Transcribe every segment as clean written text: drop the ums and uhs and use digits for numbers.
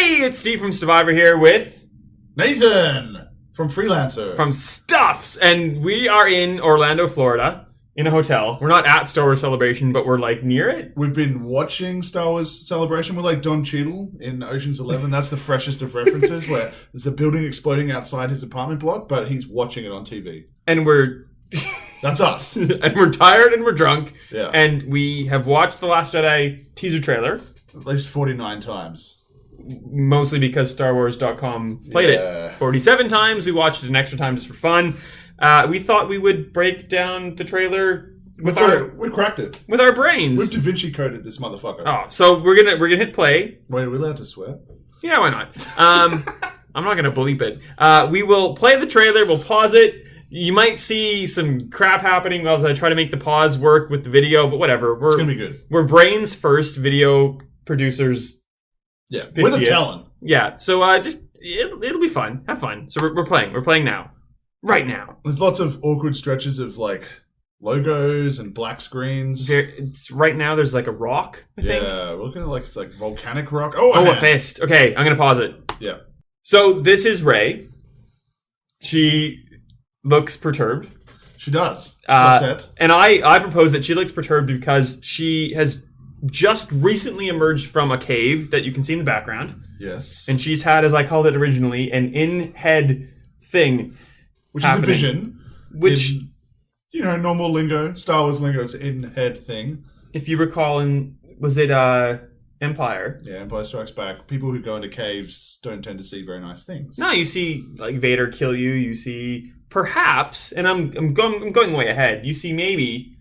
Hey, it's Steve from Stevivor here with Nathan from Freelancer. from Stuffs, and we are in Orlando, Florida, in a hotel. We're not at Star Wars Celebration, but we're like near it. We've been watching Star Wars Celebration. We're like Don Cheadle in Ocean's 11. That's the freshest of references, where there's a building exploding outside his apartment block, but he's watching it on TV. And we're That's us. and we're tired and we're drunk. Yeah. And we have watched the Last Jedi teaser trailer, At least 49 times. mostly because StarWars.com played Yeah. it 47 times. We watched it an extra time just for fun. We thought we would break down the trailer with We cracked it. our brains. We've Da Vinci coded this motherfucker. Oh, so we're gonna hit play. Wait, are we allowed to swear? Yeah, why not? I'm not gonna bleep it. We will play the trailer. We'll pause it. You might see some crap happening while I try to make the pause work with the video, but whatever. It's going to be good. We're brains first, video producers. Yeah, with a 50th. talent. Yeah, so it'll be fun. Have fun. So we're playing. We're playing now. Right now. There's lots of awkward stretches of like logos and black screens. Right now there's like a rock, I think. Yeah, we're looking at like volcanic rock. Oh, a man. fist. Okay, I'm going to pause it. Yeah. So this is Rey. She looks perturbed. She does. She's upset. And I propose that she looks perturbed because she has just recently emerged from a cave that you can see in the background. Yes. And she's had, as I called it originally, an in-head thing. Which happening. is a vision. Which, Normal lingo, Star Wars lingo, is in-head thing. if you recall, was it Empire? Yeah, Empire Strikes Back. People who go into caves don't tend to see very nice things. No, you see like Vader kill you. You see perhaps, and I'm going way ahead. You see maybe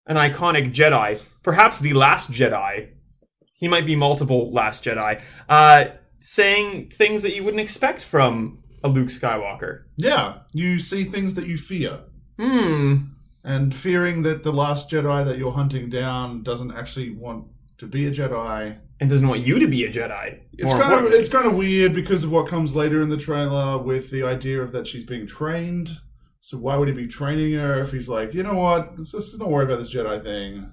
an iconic Jedi, perhaps the Last Jedi. He might be multiple Last Jedi, saying things that you wouldn't expect from a Luke Skywalker. Yeah, you see things that you fear. Hmm. And fearing that the Last Jedi that you're hunting down doesn't actually want to be a Jedi. And doesn't want you to be a Jedi. It's kind of weird because of what comes later in the trailer with the idea of that she's being trained. So why would he be training her if he's like, you know what, let's not worry about this Jedi thing.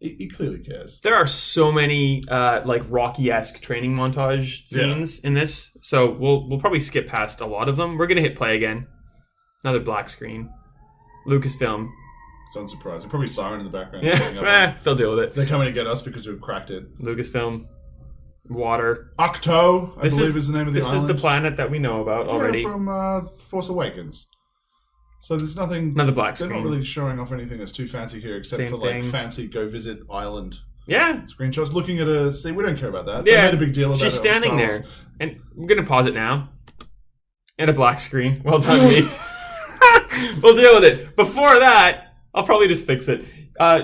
He clearly cares. There are so many like Rocky-esque training montage scenes in this, so we'll probably skip past a lot of them. We're gonna hit play again. Another black screen. Lucasfilm. It's unsurprising. Probably Siren in the background. Yeah, they'll deal with it. They're coming to get us because we've cracked it. Lucasfilm. Water. Octo, I believe is the name of the island. This is the planet that we know about already. From Force Awakens. So there's nothing... Another black screen. They're not really showing off anything that's too fancy here, except Same for like thing. fancy go visit island Yeah. screenshots. Looking at a... See, we don't care about that. Yeah. They made a big deal about it. She's on standing Star there. Wars. And we're going to pause it now. And a black screen. Well done, me. We'll deal with it. Before that, I'll probably just fix it.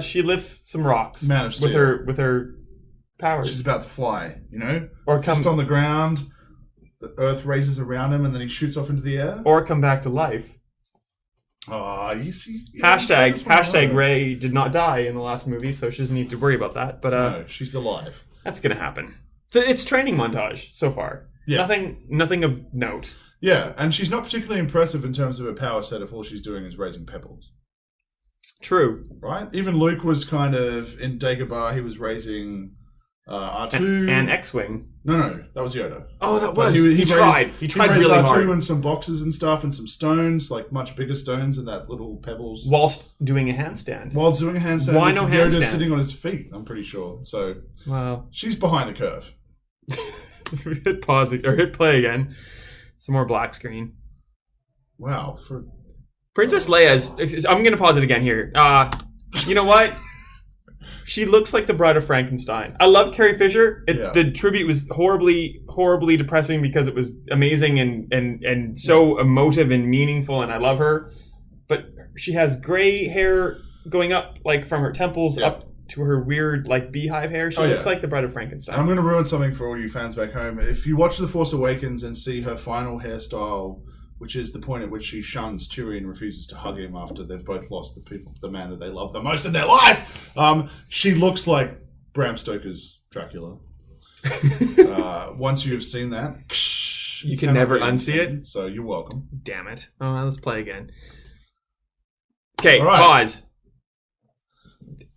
She lifts some rocks Managed with to. her powers. She's about to fly, Or Just on the ground, the earth raises around him, and then he shoots off into the air. Or come back to life. Oh, you see... yeah, Hashtag Rey did not die in the last movie, so she doesn't need to worry about that. But No, she's alive. that's going to happen. So it's training montage so far. Yeah. Nothing of note. Yeah, and she's not particularly impressive in terms of her power set if all she's doing is raising pebbles. True. Right? Even Luke was kind of... In Dagobah, he was raising R2. And X-Wing. No, that was Yoda. Oh, that But was. He tried. He tried raised really R2 hard. and some boxes and stuff and some stones, like much bigger stones than that little pebbles. Whilst doing a handstand. While doing a handstand. Why with no Yoda handstand? sitting on his feet, I'm pretty sure. So Wow. she's behind the curve. Hit pause or hit play again. Some more black screen. Wow. Princess Leia's. I'm going to pause it again here. You know what? She looks like the Bride of Frankenstein. I love Carrie Fisher. The tribute was horribly, horribly depressing because it was amazing and so emotive and meaningful, and I love her. But she has gray hair going up like from her temples up to her weird like beehive hair. She looks like the Bride of Frankenstein. I'm going to ruin something for all you fans back home. If you watch The Force Awakens and see her final hairstyle, which is the point at which she shuns Chewie and refuses to hug him after they've both lost the man that they love the most in their life, she looks like Bram Stoker's Dracula. Once you have seen that, you can never unsee it. So you're welcome. Damn it. Oh, let's play again. Okay, right. pause.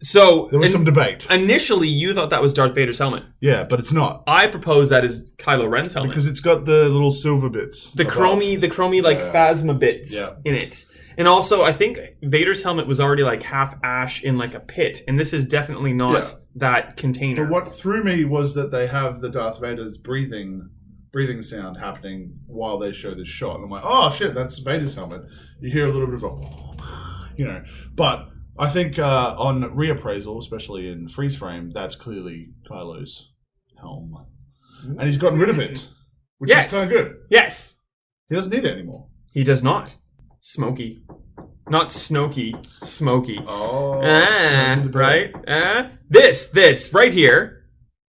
So there was some debate. Initially, you thought that was Darth Vader's helmet. Yeah, but it's not. I propose that is Kylo Ren's helmet Because it's got the little silver bits. the chromy like phasma bits in it. And also, I think Vader's helmet was already like half ash in like a pit, and this is definitely not that container. But what threw me was that they have the Darth Vader's breathing sound happening while they show this shot. And I'm like, oh shit, that's Vader's helmet. You hear a little bit of a, But I think on reappraisal, especially in freeze frame, that's clearly Kylo's helm. And he's gotten rid of it, which is kind of good. Yes. He doesn't need it anymore. He does not. Smoky. Not Snoky. Smoky. Oh. Right? This, right here.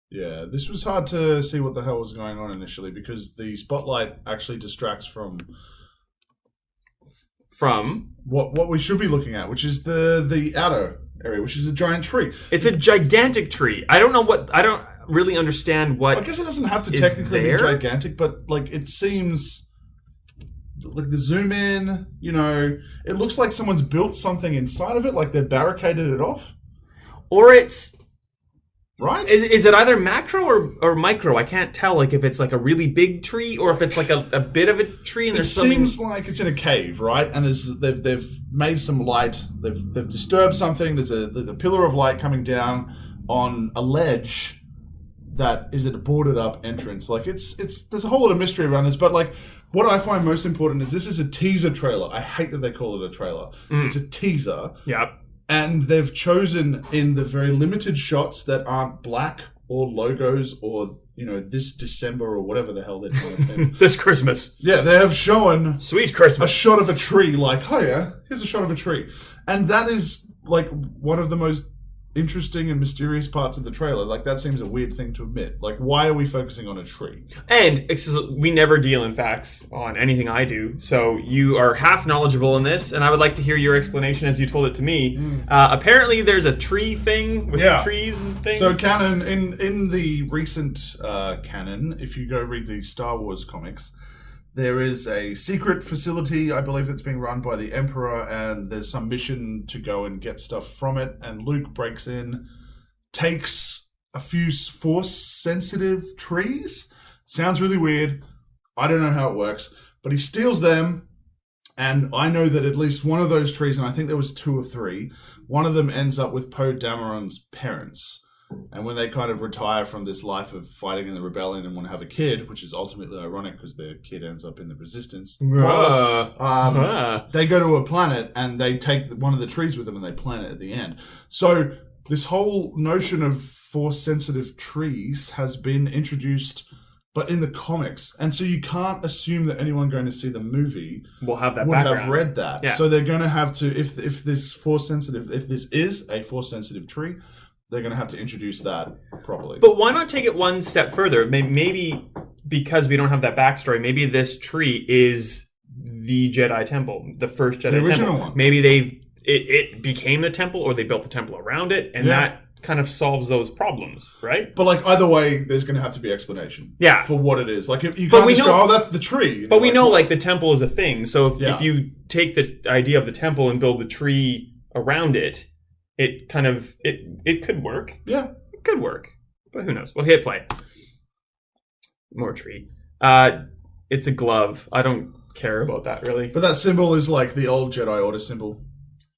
Yeah, this was hard to see what the hell was going on initially because the spotlight actually distracts from what we should be looking at, which is the outer area, which is a giant tree. It's a gigantic tree. I don't really understand what. I guess it doesn't have to technically be gigantic, but like it seems like the zoom in, it looks like someone's built something inside of it, like they've barricaded it off. Or it's right. Is it either macro or micro? I can't tell. Like if it's like a really big tree or if it's like a bit of a tree and there's something. It seems like it's in a cave, right? And they've made some light. They've disturbed something. There's a pillar of light coming down on a ledge that is at a boarded up entrance. Like there's a whole lot of mystery around this, but like what I find most important is this is a teaser trailer. I hate that they call it a trailer. It's a teaser. Yep. And they've chosen in the very limited shots that aren't black or logos or, this December or whatever the hell they're trying to pin. This Christmas. Yeah, they have shown Sweet Christmas. A shot of a tree, like, oh yeah, here's a shot of a tree. And that is like one of the most interesting and mysterious parts of the trailer. Like that seems a weird thing to admit. Like why are we focusing on a tree? And we never deal in facts on anything I do, so you are half knowledgeable in this, and I would like to hear your explanation as you told it to me. Apparently there's a tree thing with trees and things. So canon in the recent canon, if you go read the Star Wars comics, there is a secret facility, I believe it's being run by the Emperor, and there's some mission to go and get stuff from it, and Luke breaks in, takes a few Force-sensitive trees. Sounds really weird. I don't know how it works, but he steals them, and I know that at least one of those trees, and I think there was 2 or 3, one of them ends up with Poe Dameron's parents. And when they kind of retire from this life of fighting in the rebellion and want to have a kid, which is ultimately ironic because their kid ends up in the resistance, they go to a planet and they take one of the trees with them and they plant it at the end. So this whole notion of Force-sensitive trees has been introduced, but in the comics. And so you can't assume that anyone going to see the movie will have that would background. have read that. Yeah. So they're going to have to, if this is a Force-sensitive tree, they're going to have to introduce that properly. But why not take it one step further? Maybe because we don't have that backstory, maybe this tree is the Jedi Temple, the first Jedi Temple. The original one. Maybe it became the temple, or they built the temple around it, and that kind of solves those problems, right? But like either way, there's going to have to be explanation. Yeah. For what it is. Like if you can't just go, oh, that's the tree. But we know like the temple is a thing. So if you take this idea of the temple and build the tree around it, it kind of it could work. Yeah. It could work. But who knows? We'll hit play. More tree. It's a glove. I don't care about that really. But that symbol is like the old Jedi Order symbol.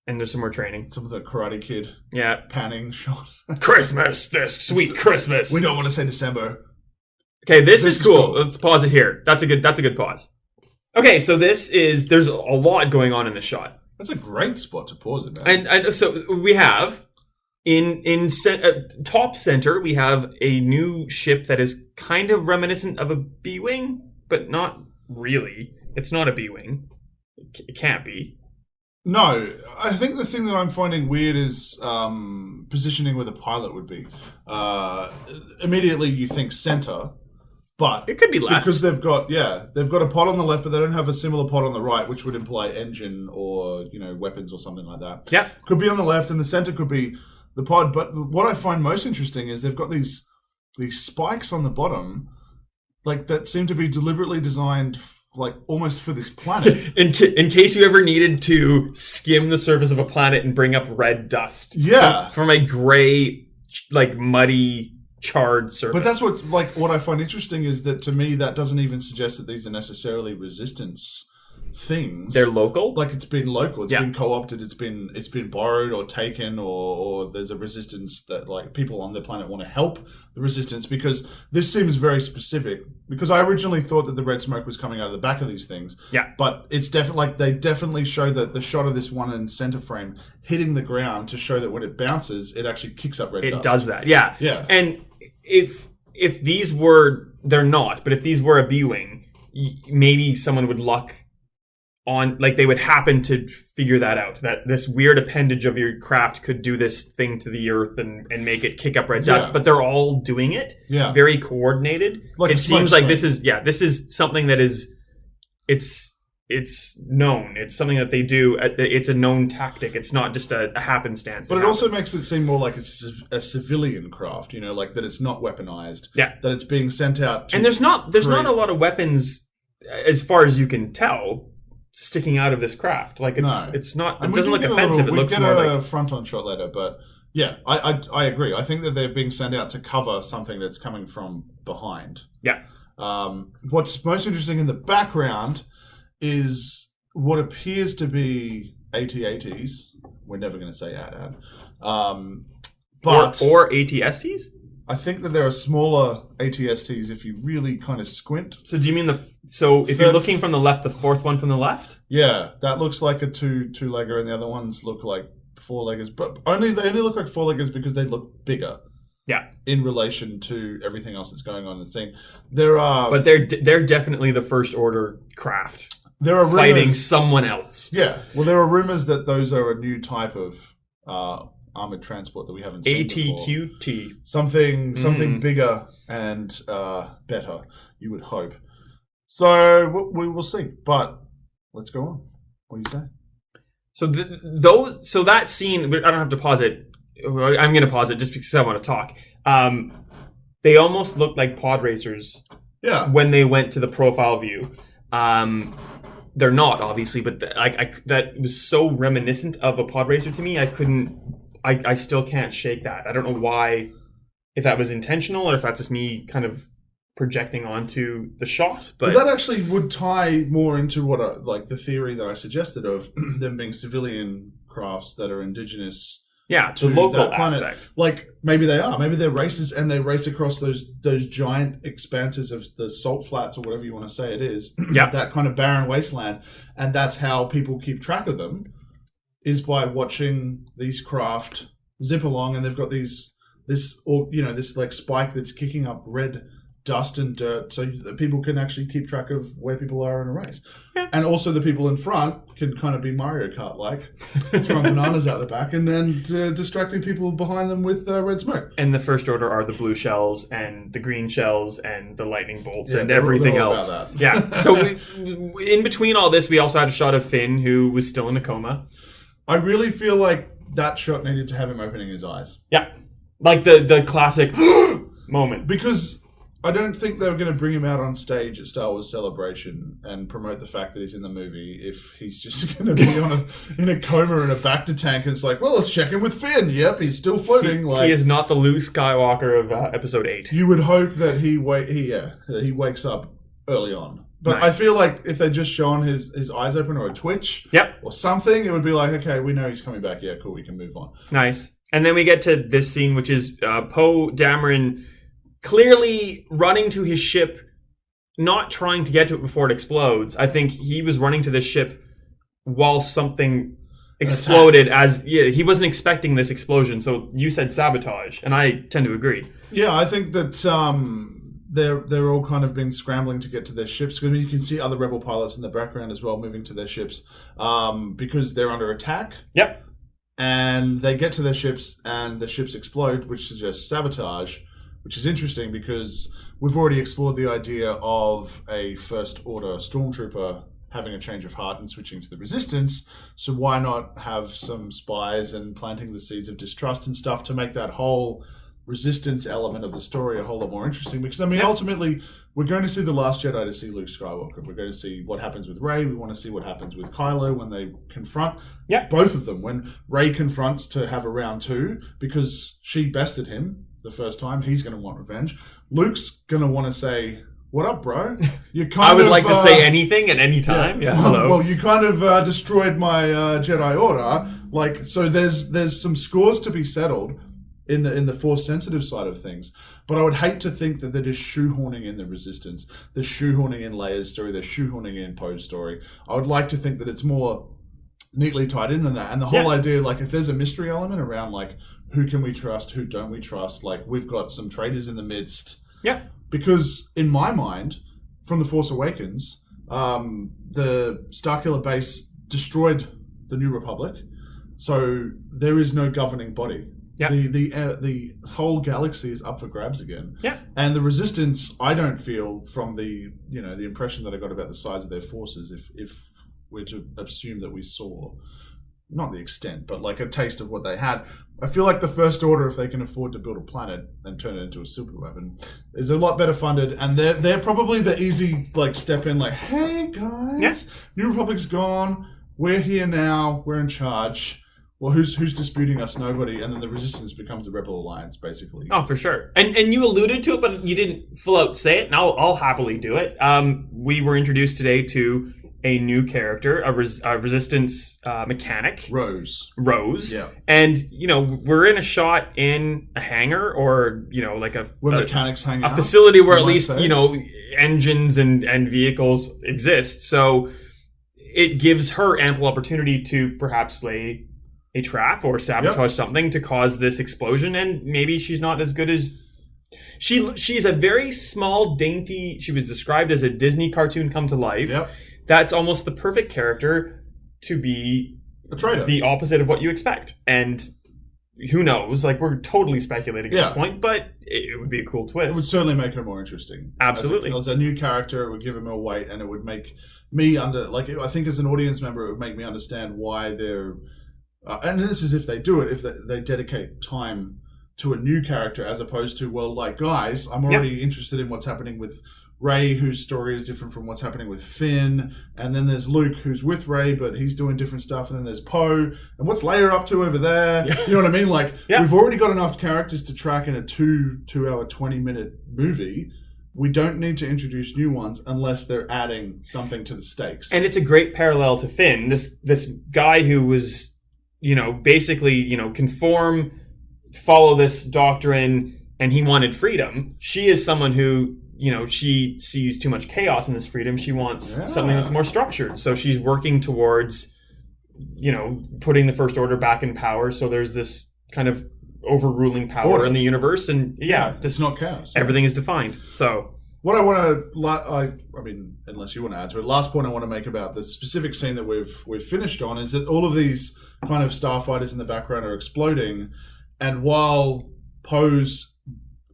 And there's some more training. Some of the Karate Kid. Yeah. Panning shot. Christmas! This sweet Christmas! We don't want to say December. Okay, this is cool. Let's pause it here. That's a good pause. Okay, so there's a lot going on in this shot. That's a great spot to pause it, man. And so we have in top center we have a new ship that is kind of reminiscent of a B-wing, but not really. It's not a B-wing. It can't be. No, I think the thing that I'm finding weird is positioning where the pilot would be. Immediately you think center, but it could be left because they've got a pod on the left, but they don't have a similar pod on the right, which would imply engine or weapons or something like that. Yeah, could be on the left, and the center could be the pod. But what I find most interesting is they've got these spikes on the bottom, like that seem to be deliberately designed like almost for this planet. In case you ever needed to skim the surface of a planet and bring up red dust. Yeah. From a gray, like muddy, charred surface. But that's what I find interesting is that to me that doesn't even suggest that these are necessarily resistance things. They're local? Like it's been local. It's been co-opted. It's been borrowed or taken, or there's a resistance that like people on the planet want to help the resistance, because this seems very specific. Because I originally thought that the red smoke was coming out of the back of these things. Yeah. But it's definitely like they definitely show that the shot of this one in center frame hitting the ground to show that when it bounces, it actually kicks up red dust. It does that. Yeah. Yeah. And if these were, they're not, but if these were a B-wing, maybe someone would luck on, like they would happen to figure that out, that this weird appendage of your craft could do this thing to the earth and make it kick up red dust, but they're all doing it very coordinated. Like it seems like this is something that is, it's known. It's something that they do. It's a known tactic. It's not just a happenstance. But it also makes it seem more like it's a civilian craft, you know, like that it's not weaponized. Yeah. That it's being sent out to and there's not a lot of weapons, as far as you can tell, sticking out of this craft. Like it's not. It doesn't look offensive. It looks more like a front-on shot later, but yeah, I agree. I think that they're being sent out to cover something that's coming from behind. Yeah. What's most interesting in the background is what appears to be AT-ATs. We're never going to say AT-AT. But or ATSTs? I think that there are smaller ATSTs if you really kind of squint. So do you mean if you're looking from the left, the fourth one from the left? Yeah, that looks like a two-legger, and the other ones look like four-leggers. But they only look like four-leggers because they look bigger. Yeah, in relation to everything else that's going on in the scene, but they're definitely the First Order craft. There are fighting someone else. Yeah, well, there are rumors that those are a new type of armored transport that we haven't seen ATQT. Before. Something bigger and better, you would hope. So we will see. But let's go on. What do you say? So that scene, I don't have to pause it. I'm going to pause it just because I want to talk. They almost looked like pod racers. Yeah. When they went to the profile view. They're not, obviously, but that was so reminiscent of a pod racer to me. I still can't shake that. I don't know why, if that was intentional or if that's just me kind of projecting onto the shot. But that actually would tie more into what the theory that I suggested of them being civilian crafts that are indigenous. Yeah, to the local aspect. Like maybe they are. Maybe they're racers and they race across those giant expanses of the salt flats or whatever you want to say it is. Yeah. That kind of barren wasteland. And that's how people keep track of them, is by watching these craft zip along, and they've got this like spike that's kicking up red dust and dirt so that people can actually keep track of where people are in a race. Yeah. And also the people in front can kind of be Mario Kart-like, throwing bananas out the back and then distracting people behind them with red smoke. And the First Order are the blue shells and the green shells and the lightning bolts and everything else. Yeah. So in between all this, we also had a shot of Finn, who was still in a coma. I really feel like that shot needed to have him opening his eyes. Yeah. Like the classic moment. Because I don't think they were going to bring him out on stage at Star Wars Celebration and promote the fact that he's in the movie if he's just going to be in a coma in a Bacta tank and it's like, well, let's check in with Finn. Yep, he's still floating. He is not the Luke Skywalker of Episode 8. You would hope that he wakes up early on. But nice. I feel like if they'd just shown his eyes open or a twitch or something, it would be like, okay, we know he's coming back. Yeah, cool, we can move on. Nice. And then we get to this scene, which is Poe Dameron clearly running to his ship, not trying to get to it before it explodes. I think he was running to the ship while something exploded. He wasn't expecting this explosion. So you said sabotage, and I tend to agree. Yeah, I think that they're all kind of been scrambling to get to their ships. I mean, you can see other rebel pilots in the background as well moving to their ships because they're under attack. Yep. And they get to their ships, and the ships explode, which suggests sabotage. Which is interesting because we've already explored the idea of a First Order stormtrooper having a change of heart and switching to the Resistance. So why not have some spies and planting the seeds of distrust and stuff to make that whole resistance element of the story a whole lot more interesting, because I mean ultimately we're going to see The Last Jedi to see Luke Skywalker. We're going to see what happens with Rey. We want to see what happens with Kylo when they confront both of them. When Rey confronts to have a round 2 because she bested him the first time, he's going to want revenge. Luke's going to want to say, "What up, bro? You kind I would like to say anything at any time." Yeah, hello. Well, you kind of destroyed my Jedi Order. Like, so there's some scores to be settled in the Force sensitive side of things. But I would hate to think that they're just shoehorning in the Resistance. They're shoehorning in Leia's story. They're shoehorning in Poe's story. I would like to think that it's more neatly tied in than that. And the whole idea, like, if there's a mystery element around, like, who can we trust, who don't we trust? Like, we've got some traitors in the midst. Yeah. Because in my mind, from The Force Awakens, the Starkiller base destroyed the New Republic, so there is no governing body. Yeah. The whole galaxy is up for grabs again. Yeah. And the Resistance, I don't feel, from the impression that I got about the size of their forces, if we're to assume that we saw, not the extent, but like a taste of what they had, I feel like the First Order, if they can afford to build a planet and turn it into a super weapon, is a lot better funded, and they're probably the easy step in, like, hey guys, New Republic's gone, we're here now, we're in charge. Well, who's disputing us? Nobody. And then the Resistance becomes the Rebel Alliance, basically. Oh, for sure. And you alluded to it, but you didn't full out say it, and I'll happily do it. We were introduced today to a new character, a Resistance mechanic. Rose. Yeah. And, we're in a shot in a hangar or, where mechanics hang out. A facility where at least, engines and vehicles exist. So it gives her ample opportunity to perhaps lay a trap or sabotage something to cause this explosion, and maybe she's not as good as she's a very small, dainty. She was described as a Disney cartoon come to life. Yep. That's almost the perfect character to be a traitor, the opposite of what you expect. And who knows? Like, we're totally speculating at this point, but it would be a cool twist. It would certainly make her more interesting. Absolutely. As a new character, it would give her more weight, and it would make me I think as an audience member, it would make me understand why they're. And this is if they do it, if they dedicate time to a new character as opposed to, well, like, guys, I'm already interested in what's happening with Rey, whose story is different from what's happening with Finn. And then there's Luke, who's with Rey, but he's doing different stuff. And then there's Poe. And what's Leia up to over there? You know what I mean? Like, we've already got enough characters to track in a 2-hour, 20-minute movie. We don't need to introduce new ones unless they're adding something to the stakes. And it's a great parallel to Finn. This guy who was... basically, conform, follow this doctrine, and he wanted freedom. She is someone who, she sees too much chaos in this freedom. She wants something that's more structured. So she's working towards, putting the First Order back in power. So there's this kind of overruling power in the universe. And it's not chaos. Everything is defined. So... What I want to, unless you want to add to it, last point I want to make about the specific scene that we've finished on is that all of these kind of starfighters in the background are exploding, and while Poe's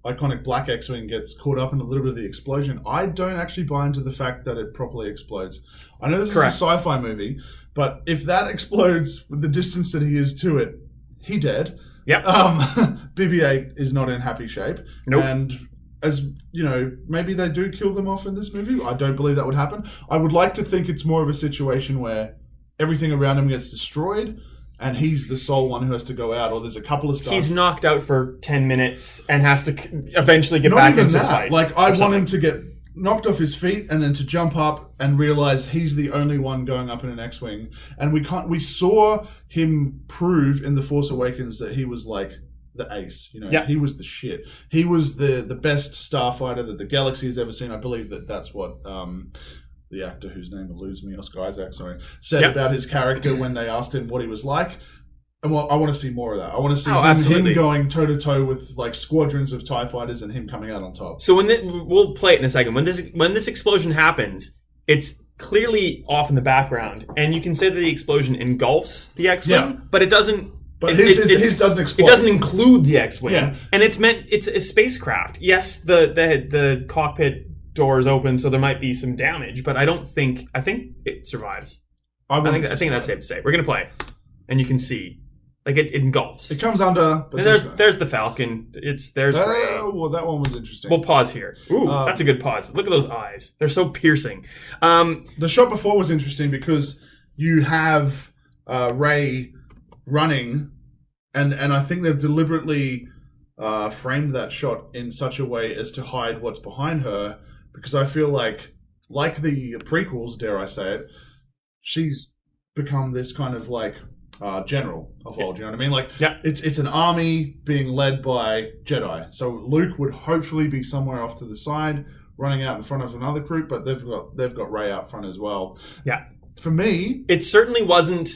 iconic black X-Wing gets caught up in a little bit of the explosion, I don't actually buy into the fact that it properly explodes. I know this is a sci-fi movie, but if that explodes with the distance that he is to it, he dead. Yep. BB-8 is not in happy shape. Nope. And... as, maybe they do kill them off in this movie. I don't believe that would happen. I would like to think it's more of a situation where everything around him gets destroyed and he's the sole one who has to go out, or there's a couple of stuff. He's knocked out for 10 minutes and has to eventually get back into the fight. Like, I want him to get knocked off his feet and then to jump up and realize he's the only one going up in an X-Wing. And we saw him prove in The Force Awakens that he was like... the ace, he was the shit. He was the best starfighter that the galaxy has ever seen. I believe that's what the actor whose name eludes me, Oscar Isaac, said about his character when they asked him what he was like. And I want to see more of that. I want to see him going toe to toe with like squadrons of TIE fighters and him coming out on top. So we'll play it in a second. When this explosion happens, it's clearly off in the background, and you can say that the explosion engulfs the X-Wing, but it doesn't. But his doesn't explode. It doesn't include the X-Wing, and it's a spacecraft. Yes, the cockpit door is open, so there might be some damage, but I think it survives. I think that's safe to say. We're gonna play it, and you can see Like it engulfs. It comes under. But and there's the Falcon. There's Rey. Well, that one was interesting. We'll pause here. Ooh, that's a good pause. Look at those eyes. They're so piercing. The shot before was interesting because you have Rey running, and I think they've deliberately framed that shot in such a way as to hide what's behind her, because I feel like the prequels, dare I say it, she's become this kind of like general of old. You know what I mean? Like, it's an army being led by Jedi. So Luke would hopefully be somewhere off to the side, running out in front of another group, but they've got Rey out front as well. Yeah. For me, it certainly wasn't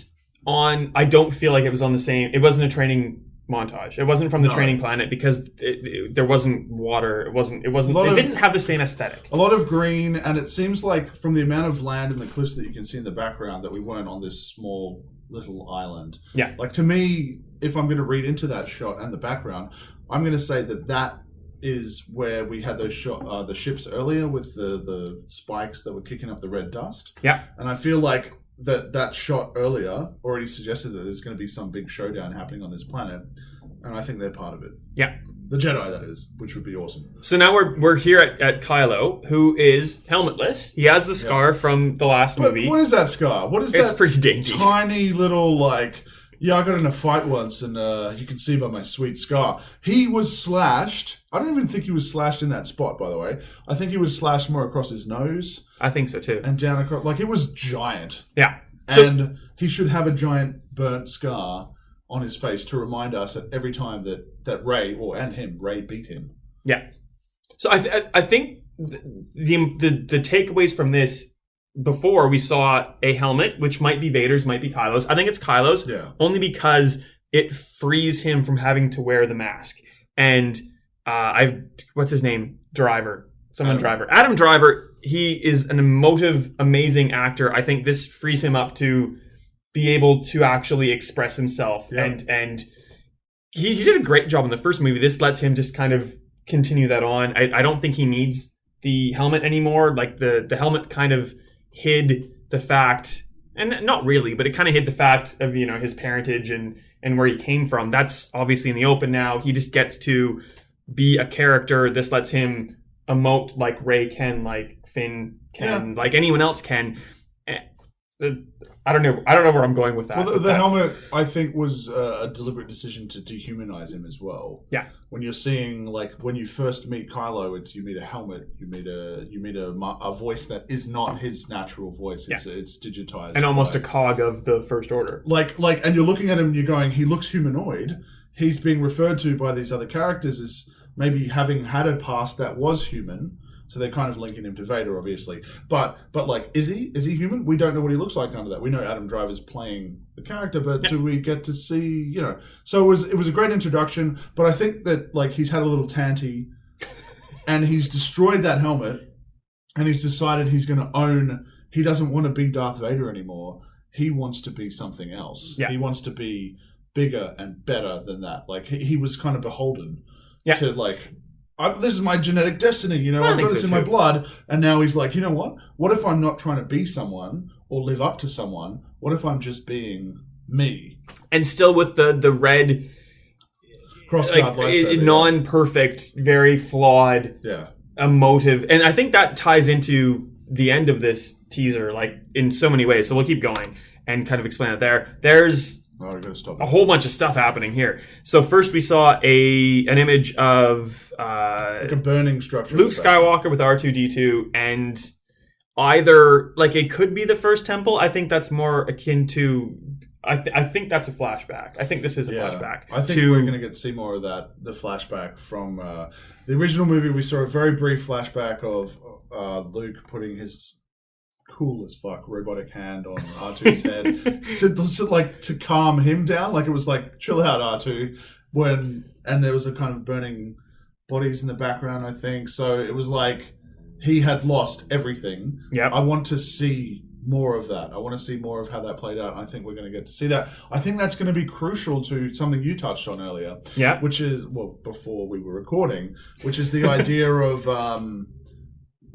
on. I don't feel like it was on the same. It wasn't a training montage. It wasn't from the training planet because there wasn't water. It wasn't. It didn't have the same aesthetic. A lot of green, and it seems like from the amount of land and the cliffs that you can see in the background that we weren't on this small little island. Yeah. Like, to me, if I'm going to read into that shot and the background, I'm going to say that is where we had those the ships earlier with the spikes that were kicking up the red dust. Yeah. And I feel like that shot earlier already suggested that there's going to be some big showdown happening on this planet, and I think they're part of it. Yeah. The Jedi, that is, which would be awesome. So now we're here at Kylo, who is helmetless. He has the scar from the last movie. What is that scar? What is that? It's pretty dainty. Tiny little, like, I got in a fight once, and you can see by my sweet scar. He was slashed. I don't even think he was slashed in that spot, by the way. I think he was slashed more across his nose. I think so, too. And down across. Like, it was giant. Yeah. And he should have a giant burnt scar on his face to remind us that every time that Rey beat him. Yeah. So I think the takeaways from this, before we saw a helmet, which might be Vader's, might be Kylo's. I think it's Kylo's, only because it frees him from having to wear the mask. And what's his name? Adam Driver. He is an emotive, amazing actor. I think this frees him up to be able to actually express himself. Yeah. And he did a great job in the first movie. This lets him just kind of continue that on. I don't think he needs the helmet anymore. Like the helmet kind of hid the fact, and not really, but it kind of hid the fact of, his parentage and where he came from. That's obviously in the open now. He just gets to be a character. This lets him emote like Rey can, like Finn can, like anyone else can. I don't know where I'm going with that. Well, the helmet, I think, was a deliberate decision to dehumanize him as well. Yeah. When you're seeing, like, when you first meet Kylo, you meet a helmet, you meet a voice that is not his natural voice. It's digitized and almost a cog of the First Order. Like, and you're looking at him and you're going, he looks humanoid. He's being referred to by these other characters as maybe having had a past that was human. So they're kind of linking him to Vader, obviously. But like, is he human? We don't know what he looks like under that. We know Adam Driver's playing the character, but do we get to see, So it was a great introduction, but I think that, like, he's had a little tanty and he's destroyed that helmet and he's decided he's going to he doesn't want to be Darth Vader anymore. He wants to be something else. Yeah. He wants to be bigger and better than that. Like, he was kind of beholden to, like, this is my genetic destiny, I've got this in my blood. And now he's like, you know what? What if I'm not trying to be someone or live up to someone? What if I'm just being me? And still with the red, non-perfect, very flawed, emotive. And I think that ties into the end of this teaser, like, in so many ways. So we'll keep going and kind of explain it there. There's a whole bunch of stuff happening here. So first we saw an image of like a burning structure. Luke Skywalker with R2-D2, and either, like, it could be the first temple. I think that's more akin to. I think that's a flashback. I think this is a flashback. I think we're going to get to see more of that. The flashback from the original movie. We saw a very brief flashback of Luke putting his cool as fuck robotic hand on R2's head to calm him down. Like, it was like, chill out, R2. And there was a kind of burning bodies in the background, I think. So it was like he had lost everything. Yeah. I want to see more of that. I want to see more of how that played out. I think we're going to get to see that. I think that's going to be crucial to something you touched on earlier. Yeah. Which is, before we were recording, which is the idea of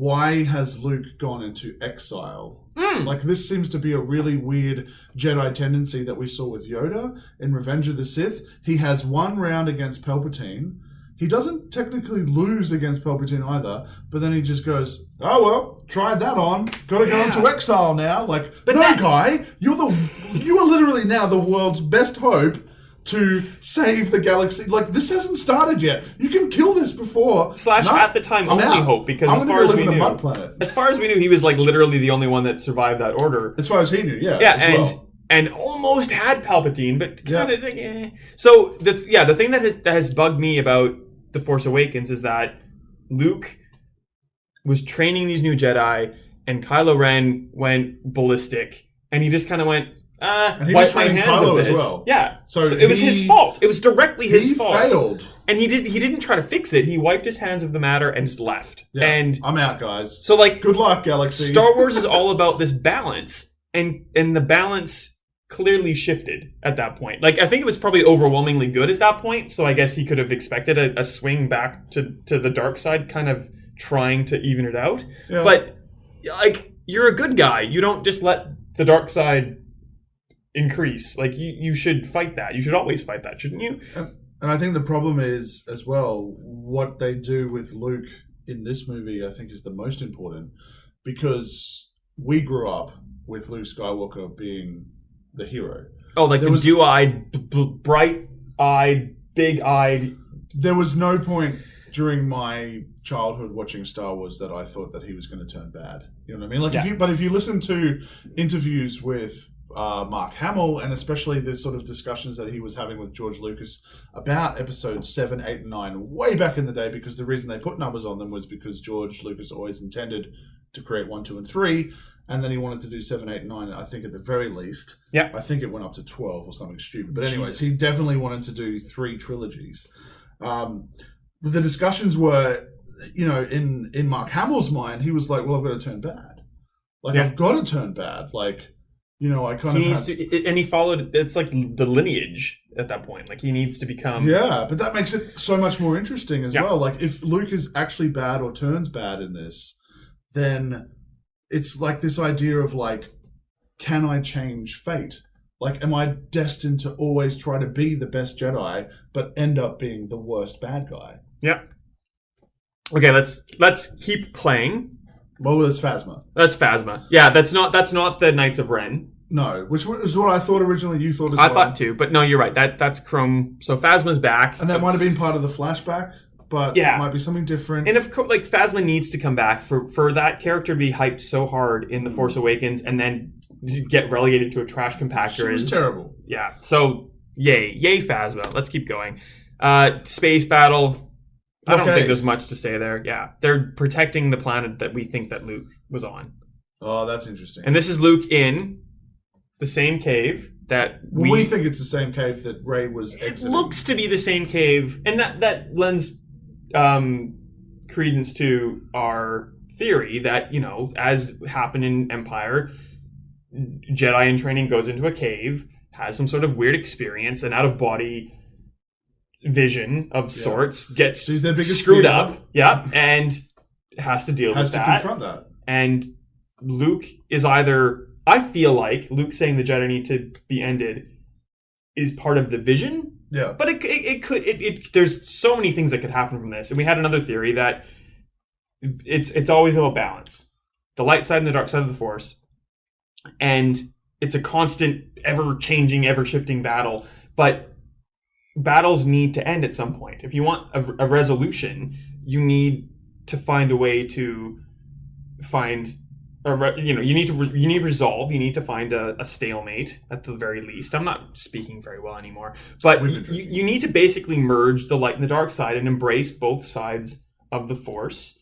why has Luke gone into exile? Like, this seems to be a really weird Jedi tendency that we saw with Yoda in Revenge of the Sith. He has one round against Palpatine. He doesn't technically lose against Palpatine either, but then he just goes, oh, well, tried that on. Got to go into exile now. Like, but no, guy, you are literally now the world's best hope to save the galaxy. Like, this hasn't started yet. You can kill this before. At the time, only hope, because as far as we knew, he was like literally the only one that survived that order. As far as he knew, yeah. Yeah, and almost had Palpatine, but kind of like, eh. So the thing that has bugged me about The Force Awakens is that Luke was training these new Jedi, and Kylo Ren went ballistic, and he just kind of went, and he was training Kylo as well. Yeah. So it was his fault. It was directly his fault. He failed. And he didn't try to fix it. He wiped his hands of the matter and just left. Yeah. And I'm out, guys. So, like, good luck, Galaxy. Star Wars is all about this balance. And the balance clearly shifted at that point. Like, I think it was probably overwhelmingly good at that point. So I guess he could have expected a swing back to the dark side, kind of trying to even it out. Yeah. But, like, you're a good guy. You don't just let the dark side increase. Like, you should fight that. You should always fight that, shouldn't you? And I think the problem is, as well, what they do with Luke in this movie, I think, is the most important, because we grew up with Luke Skywalker being the hero. Oh, like the dew-eyed, bright-eyed, big-eyed. There was no point during my childhood watching Star Wars that I thought that he was going to turn bad. You know what I mean? Like, if you listen to interviews with Mark Hamill, and especially the sort of discussions that he was having with George Lucas about episodes 7, 8, and 9 way back in the day, because the reason they put numbers on them was because George Lucas always intended to create 1, 2, and 3, and then he wanted to do 7, 8, and 9, I think, at the very least. Yeah. I think it went up to 12 or something stupid. But anyways, he definitely wanted to do 3 trilogies. The discussions were, you know, in Mark Hamill's mind, he was like, well, I've got to turn bad. Like, I've got to turn bad. Like, you know, I kind of and he followed. It's like the lineage at that point. Like, he needs to become. Yeah, but that makes it so much more interesting as well. Like, if Luke is actually bad or turns bad in this, then it's like this idea of, like, can I change fate? Like, am I destined to always try to be the best Jedi, but end up being the worst bad guy? Yeah. Okay, let's keep playing. Well, that's Phasma. That's Phasma. Yeah, that's not the Knights of Ren. No, which was what I thought originally. You thought as well. I thought too, but no, you're right. That's Chrome. So Phasma's back, and that might have been part of the flashback, but it might be something different. And of course, like, Phasma needs to come back for that character to be hyped so hard in The Force Awakens, and then get relegated to a trash compactor. She was terrible. Yeah. So yay Phasma. Let's keep going. Space battle. I don't think there's much to say there. Yeah. They're protecting the planet that we think that Luke was on. Oh, that's interesting. And this is Luke in the same cave that we think it's the same cave that Rey was exiting. It looks to be the same cave, and that lends credence to our theory that, you know, as happened in Empire, Jedi in training goes into a cave, has some sort of weird experience, an out-of-body vision of sorts, gets screwed up, and has to deal with that. Has to confront that. And Luke is either, I feel like Luke saying the Jedi need to be ended is part of the vision. Yeah. But it could there's so many things that could happen from this. And we had another theory that it's always about balance. The light side and the dark side of the Force. And it's a constant, ever-changing, ever-shifting battle. But battles need to end at some point. If you want a resolution, you need to find a way to find you need resolve. You need to find a stalemate at the very least. I'm not speaking very well anymore, but you need to basically merge the light and the dark side and embrace both sides of the Force.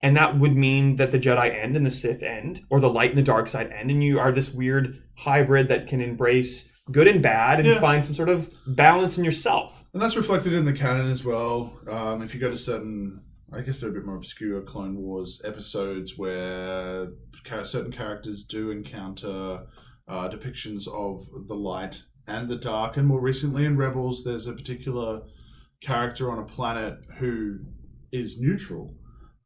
And that would mean that the Jedi end and the Sith end, or the light and the dark side end, and you are this weird hybrid that can embrace good and bad and find some sort of balance in yourself. And that's reflected in the canon as well. If you go to certain, I guess they're a bit more obscure, Clone Wars episodes where certain characters do encounter depictions of the light and the dark. And more recently in Rebels, there's a particular character on a planet who is neutral.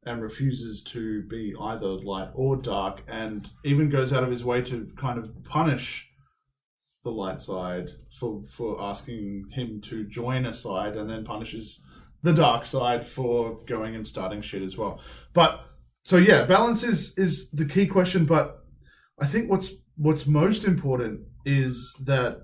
and refuses to be either light or dark, and even goes out of his way to kind of punish the light side for asking him to join a side, and then punishes the dark side for going and starting shit as well. But so yeah, balance is the key question. But I think what's most important is that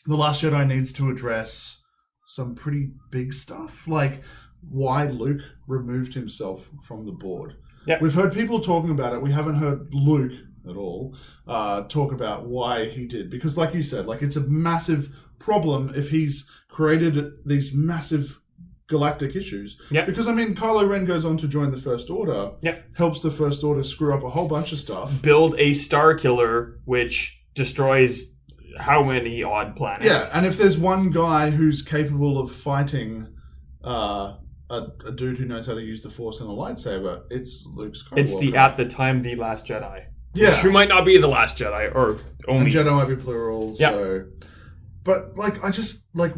The Last Jedi needs to address some pretty big stuff, like why Luke removed himself from the board. Yep. We've heard people talking about it. We haven't heard Luke at all talk about why he did. Because like you said, like it's a massive problem if he's created these massive galactic issues. Yep. Because, I mean, Kylo Ren goes on to join the First Order. Yep. Helps the First Order screw up a whole bunch of stuff. Build a star killer, which destroys how many odd planets. Yeah, and if there's one guy who's capable of fighting a dude who knows how to use the Force and a lightsaber, it's Luke Skywalker. It's at the time, the Last Jedi. Yeah. Who might not be the Last Jedi, or only... And Jedi might be plural, Yep. so... But, like, I just, like,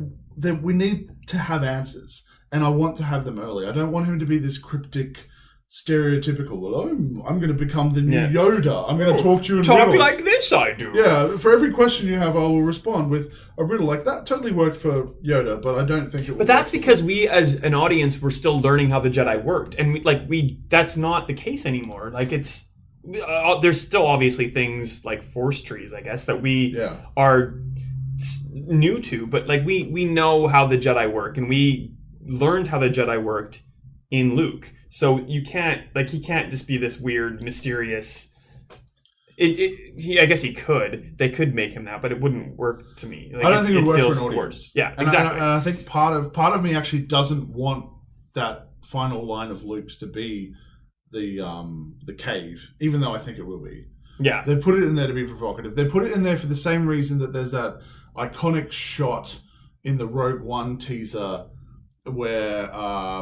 we need to have answers, and I want to have them early. I don't want him to be this cryptic, stereotypical, well, I'm going to become the new Yoda. I'm going to talk to you in Talk riddles. like this, I do. Yeah, for every question you have, I will respond with a riddle. Like, that totally worked for Yoda, but I don't think it would. But that's because we, as an audience, were still learning how the Jedi worked. And, that's not the case anymore. Like, it's... there's still obviously things like Force trees, I guess, that we are new to. But, like, we know how the Jedi work, and we learned how the Jedi worked in Luke. So you can't, he can't just be this weird, mysterious... I guess he could. They could make him that, but it wouldn't work to me. I don't think it would work for an audience. Forced. Yeah, and exactly. And I think part of me actually doesn't want that final line of Luke's to be the cave, even though I think it will be. Yeah. They put it in there to be provocative. They put it in there for the same reason that there's that iconic shot in the Rogue One teaser where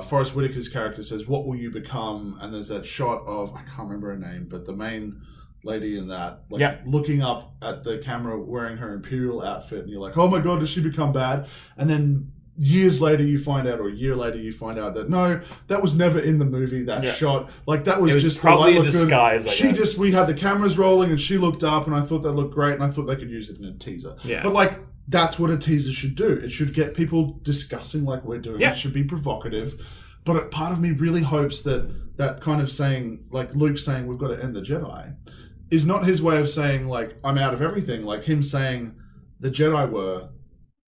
Forrest Whitaker's character says, "What will you become?" And there's that shot of, I can't remember her name, but the main lady in that, looking up at the camera wearing her Imperial outfit, and you're like, oh my god, does she become bad? And then years later you find out, or a year later you find out that no, that was never in the movie, that shot. Like, that was just probably a disguise, I guess. We had the cameras rolling and she looked up and I thought that looked great and I thought they could use it in a teaser. Yeah. But, like, that's what a teaser should do. It should get people discussing like we're doing. Yeah. It should be provocative. But part of me really hopes that kind of saying, like Luke saying we've got to end the Jedi, is not his way of saying, like, I'm out of everything. Like him saying the Jedi were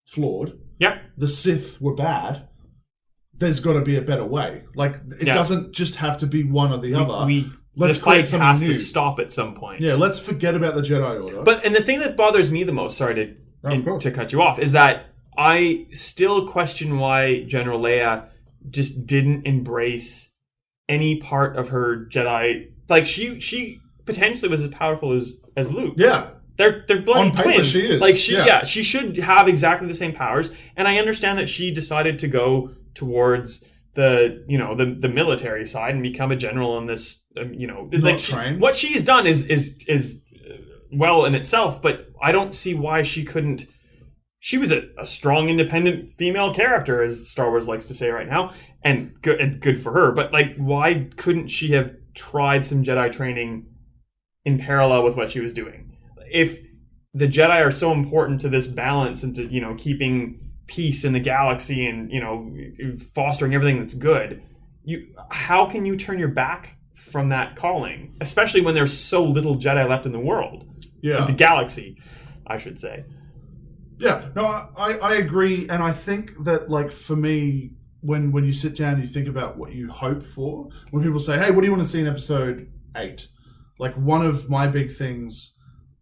flawed. Yep. The Sith were bad. There's got to be a better way. Like, it doesn't just have to be one or the other. Let's fight has to stop at some point. Yeah, let's forget about the Jedi Order. And the thing that bothers me the most, sorry to cut you off, is that I still question why General Leia just didn't embrace any part of her Jedi. Like, she potentially was as powerful as Luke. Yeah. They're bloody twins. She is. Like, she should have exactly the same powers. And I understand that she decided to go towards the military side and become a general in this, what she's done is well in itself, but I don't see why she couldn't. She was a strong, independent female character, as Star Wars likes to say right now, and good for her. But, like, why couldn't she have tried some Jedi training in parallel with what she was doing? If the Jedi are so important to this balance and to, keeping peace in the galaxy and, fostering everything that's good, how can you turn your back from that calling? Especially when there's so little Jedi left in the world. Yeah. The galaxy, I should say. Yeah. No, I agree. And I think that, like, for me, when you sit down and you think about what you hope for, when people say, hey, what do you want to see in episode 8? Like, one of my big things...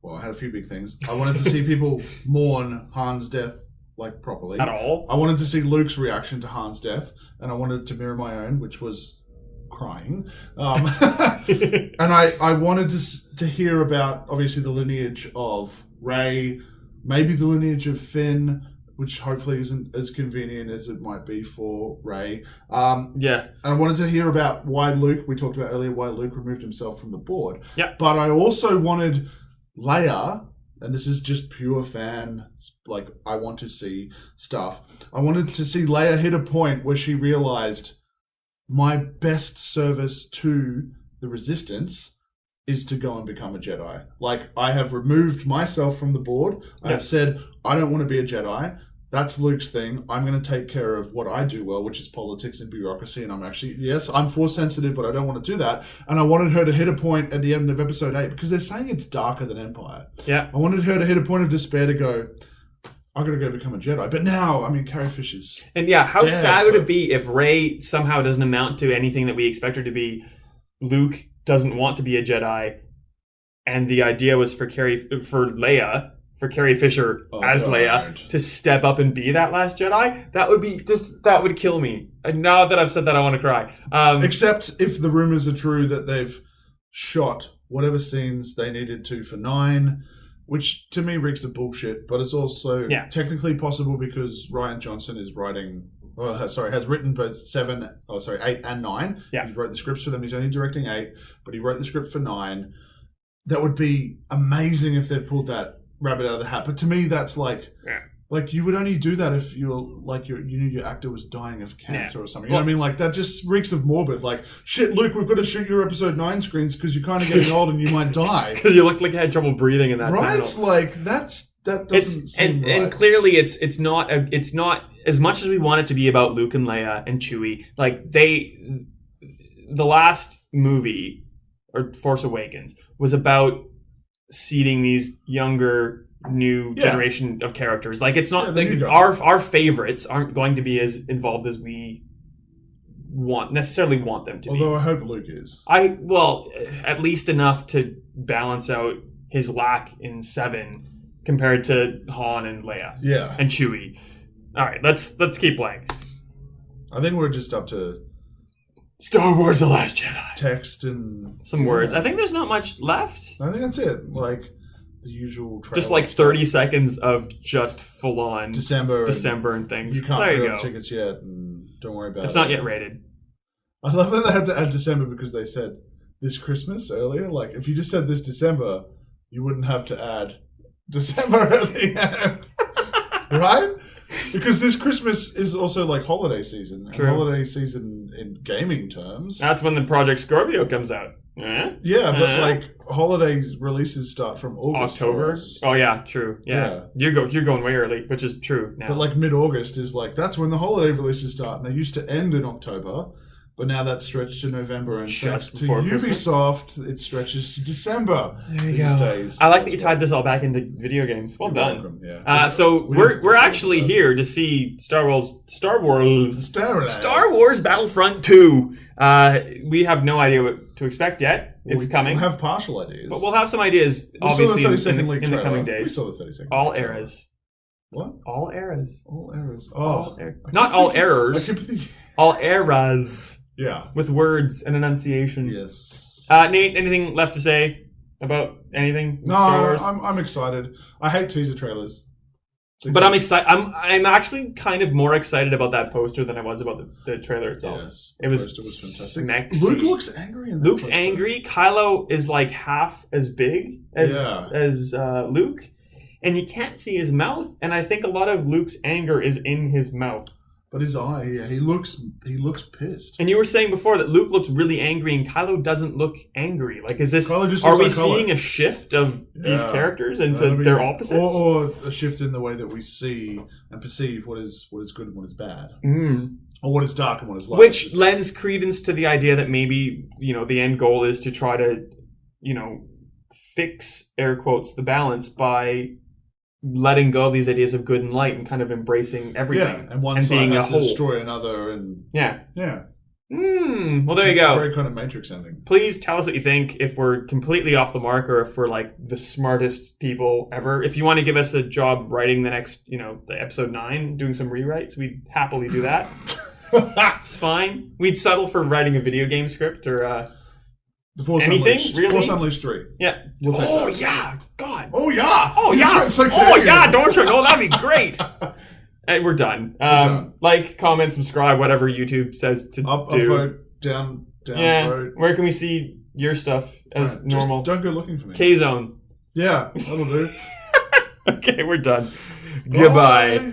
Well, I had a few big things. I wanted to see people mourn Han's death, like, properly. At all? I wanted to see Luke's reaction to Han's death, and I wanted to mirror my own, which was crying. And I wanted to hear about, obviously, the lineage of Rey, maybe the lineage of Finn, which hopefully isn't as convenient as it might be for Rey. And I wanted to hear about why Luke, we talked about earlier, why Luke removed himself from the board. Yeah. But I also wanted Leia, and this is just pure fan, like, I want to see stuff. I wanted to see Leia hit a point where she realized my best service to the Resistance is to go and become a Jedi. Like, I have removed myself from the board. I have said, I don't want to be a Jedi. That's Luke's thing. I'm going to take care of what I do well, which is politics and bureaucracy. And I'm Force sensitive, but I don't want to do that. And I wanted her to hit a point at the end of episode 8, because they're saying it's darker than Empire. Yeah. I wanted her to hit a point of despair to go, I'm going to go become a Jedi. But now, I mean, Carrie Fisher's And yeah, how dead, sad would it be if Rey somehow doesn't amount to anything that we expect her to be? Luke doesn't want to be a Jedi, and the idea was for Carrie Fisher as God. Leia to step up and be that Last Jedi. That would kill me. And now that I've said that, I want to cry. Except if the rumors are true that they've shot whatever scenes they needed to for 9, which to me reeks of bullshit, but it's also technically possible because Rian Johnson is has written both 8 and 9. Yeah. He wrote the scripts for them. He's only directing 8, but he wrote the script for 9. That would be amazing if they pulled that rabbit out of the hat. But to me, that's like you would only do that if you knew your actor was dying of cancer or something. You know what I mean? Like, that just reeks of morbid. Like, shit, Luke, we've got to shoot your episode 9 screens because you're kind of getting old and you might die. Because you looked like you had trouble breathing in that right? panel. Like, that doesn't seem right. And clearly it's not as much as we want it to be about Luke and Leia and Chewie. Like, the last movie, or Force Awakens, was about seeding these younger, new generation of characters. Like, it's not our favorites aren't going to be as involved as we necessarily want them to be. Although I hope Luke is. At least enough to balance out his lack in 7 compared to Han and Leia. Yeah. And Chewie. All right, let's keep playing. I think we're just up to Star Wars: The Last Jedi. Text and some words. I think there's not much left. I think that's it. Like, the usual trailer. Just like 30 seconds of just full on December and things. You can't there you pre-order go. tickets yet, and don't worry about it. It's not yet rated. I love that they had to add December because they said this Christmas earlier. Like, if you just said this December, you wouldn't have to add December at the end. Right? Because this Christmas is also like holiday season. True. And holiday season in gaming terms. That's when the Project Scorpio comes out. Yeah, but like holiday releases start from August. October? Oh yeah, true. Yeah. You're going way early, which is true now. But like mid-August is like, that's when the holiday releases start. And they used to end in October. But now that's stretched to November, and just thanks to Ubisoft, Ubisoft, it stretches to December. There you go. Days. I like that you tied this all back into video games. Well done. Welcome, yeah. So we're actually here to see Star Wars Battlefront 2. We have no idea what to expect yet. It's coming. We'll have partial ideas, but we'll have some ideas. Obviously, in the coming days. We saw the 30-second. All eras. What? All eras. All eras. Oh, not all errors. All eras. Yeah. With words and enunciation. Yes. Nate, anything left to say about anything? No, Star Wars? I'm excited. I hate teaser trailers. But I'm excited. I'm actually kind of more excited about that poster than I was about the trailer itself. Yes, it was fantastic. Luke looks angry in that Luke's poster. Angry. Kylo is like half as big as Luke. And you can't see his mouth. And I think a lot of Luke's anger is in his mouth. But his eye, he looks pissed. And you were saying before that Luke looks really angry and Kylo doesn't look angry. Like, is this? Are we seeing a shift of these characters into their opposites, or a shift in the way that we see and perceive what is good and what is bad, or what is dark and what is light? Which lends credence to the idea that maybe the end goal is to try to fix, air quotes, the balance by letting go of these ideas of good and light and kind of embracing everything. Yeah, and one side being has a to destroy another, and yeah. Well, there you go. go. Very kind of Matrix ending. Please tell us what you think. If we're completely off the mark, or if we're like the smartest people ever. If you want to give us a job writing the next, the episode 9, doing some rewrites, we'd happily do that. It's fine. We'd settle for writing a video game script or The Force anything Unleashed. really. Force Unleashed 3. Yeah. We'll take that. Yeah. God. Oh yeah. Oh yeah. So oh yeah. Don't you know that'd be great. And we're done. Done. Like, comment, subscribe, whatever YouTube says to up do. Vote, down vote. Where can we see your stuff as normal? Don't go looking for me. K-Zone. Yeah, that'll do. Okay, we're done. Goodbye.